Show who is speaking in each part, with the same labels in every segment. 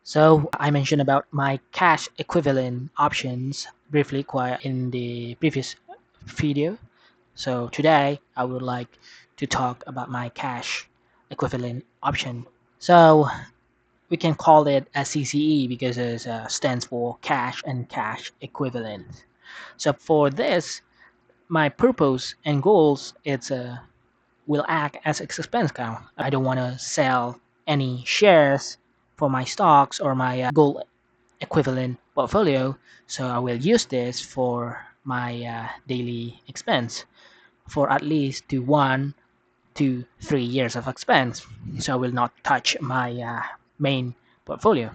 Speaker 1: So I mentioned about my cash equivalent options briefly quite in the previous video. So today I would like to talk about my cash equivalent option. So we can call it a CCE because it stands for cash and cash equivalent. So for this, my purpose and goals will act as expense account. I don't want to sell any shares for my stocks or my gold equivalent portfolio, so I will use this for my daily expense for at least to 1 to 3 years of expense. So I will not touch my main portfolio.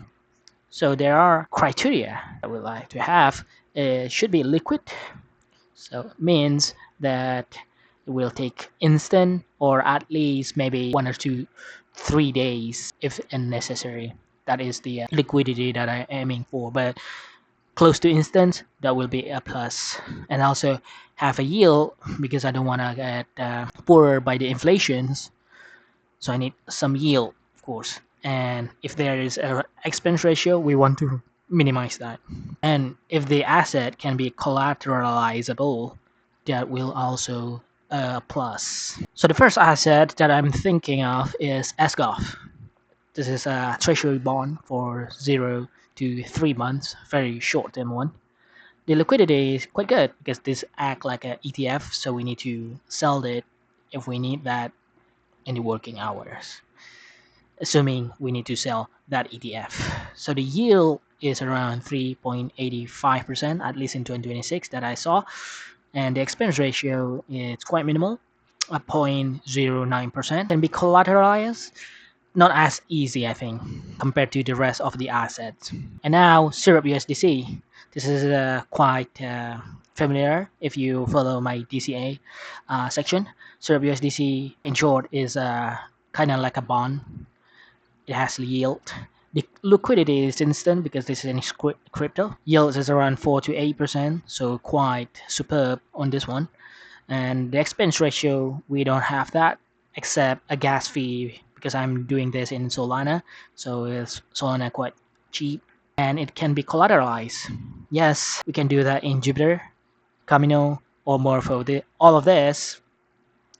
Speaker 1: So there are criteria I would like to have. It should be liquid, so means that it will take instant or at least maybe 1 or 2 3 days if necessary. That is the liquidity that I'm aiming for. But close to instant, that will be a plus. And also have a yield because I don't want to get poorer by the inflations. So I need some yield, of course. And if there is a expense ratio, we want to minimize that. And if the asset can be collateralizable, that will also a plus. So the first asset that I'm thinking of is SGOF. This is a treasury bond for 0 to 3 months, very short term one. The liquidity is quite good because this act like an ETF, so we need to sell it if we need that in the working hours, assuming we need to sell that ETF. So the yield is around 3.85%, at least in 2026 that I saw, and the expense ratio is quite minimal, 0.09%, can be collateralized. Not as easy, I think, compared to the rest of the assets. And now, Syrup USDC. This is quite familiar if you follow my DCA section. Syrup USDC, in short, is kind of like a bond. It has yield. The liquidity is instant because this is in crypto. Yield is around 4 to 8%, so quite superb on this one. And the expense ratio, we don't have that except a gas fee because I'm doing this in Solana, so it's Solana quite cheap and it can be collateralized. Yes, we can do that in Jupiter, Camino, or Morpho. All of this,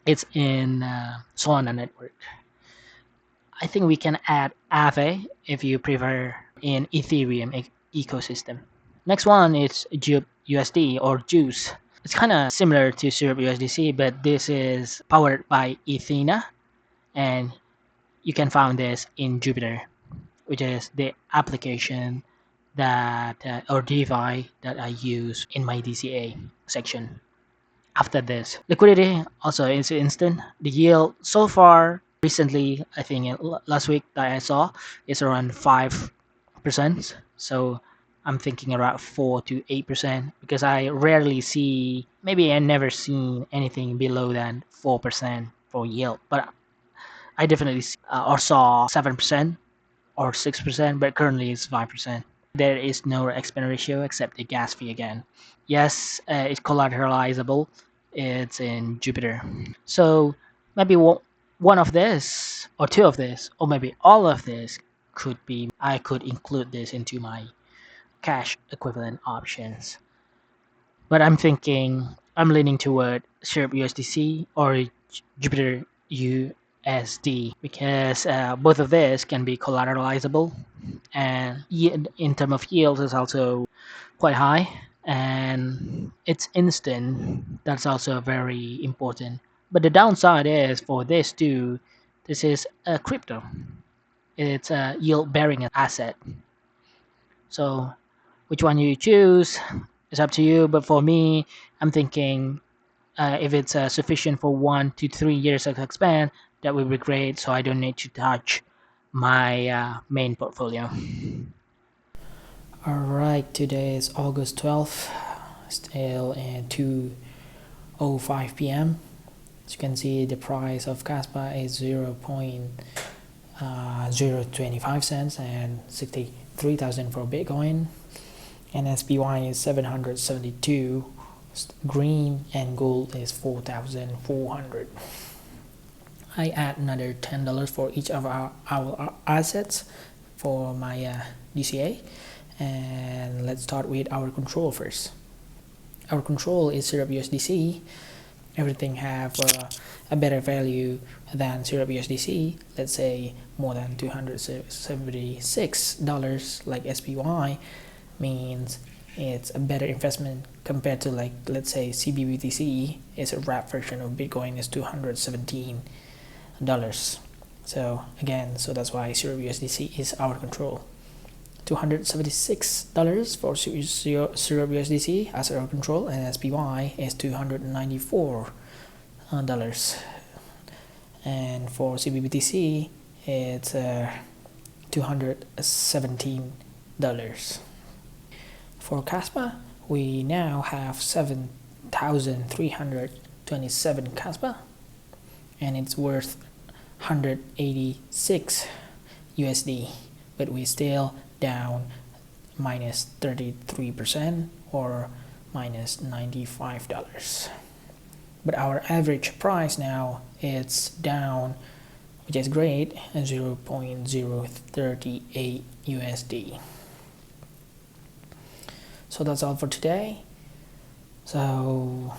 Speaker 1: it's in Solana network. I think we can add Aave if you prefer in Ethereum ecosystem. Next one is USD or Juice. It's kind of similar to Syrup USDC, but this is powered by Ethena, and you can find this in Jupiter, which is the application that or DeFi that I use in my DCA section. After this, liquidity also is instant. The yield so far recently, I think last week that I saw, is around 5%. So I'm thinking around 4 to 8% because I rarely see, maybe I never seen anything below than 4% for yield. But I definitely or saw 7% or 6%, but currently it's 5%. There is no expense ratio except the gas fee again. Yes, it's collateralizable. It's in Jupiter. So maybe one of this, or two of this, or maybe all of this could be, I could include this into my cash equivalent options. But I'm leaning toward Syrup USDC or Jupiter USD because both of this can be collateralizable, and in terms of yield is also quite high, and it's instant. That's also very important. But the downside is for this too, this is a crypto. It's a yield bearing asset. So which one you choose is up to you. But for me, I'm thinking if it's sufficient for 1 to 3 years of expand, that would be great. So I don't need to touch my main portfolio. Alright, today is August 12th, still at 2:05 p.m. As you can see, the price of Kaspa is 0.025 cents and 63,000 for Bitcoin, and SPY is 772, green, and gold is 4,400. I add another $10 for each of our assets for my DCA, and let's start with our control first. Our control is Syrup USDC. Everything have a better value than Syrup USDC. Let's say more than $276 like SPY means it's a better investment compared to, like, let's say CBBTC is a wrap version of Bitcoin is $217. So again, so that's why Syrup USDC is our control. $276 for Syrup USDC as our control, and SPY is $294. And for CBBTC it's $217. For Kaspa, we now have 7,327 Kaspa, and it's worth 186 USD, but we still down minus 33% or minus $95. But our average price now it's down, which is great, 0.038 USD. So that's all for today. So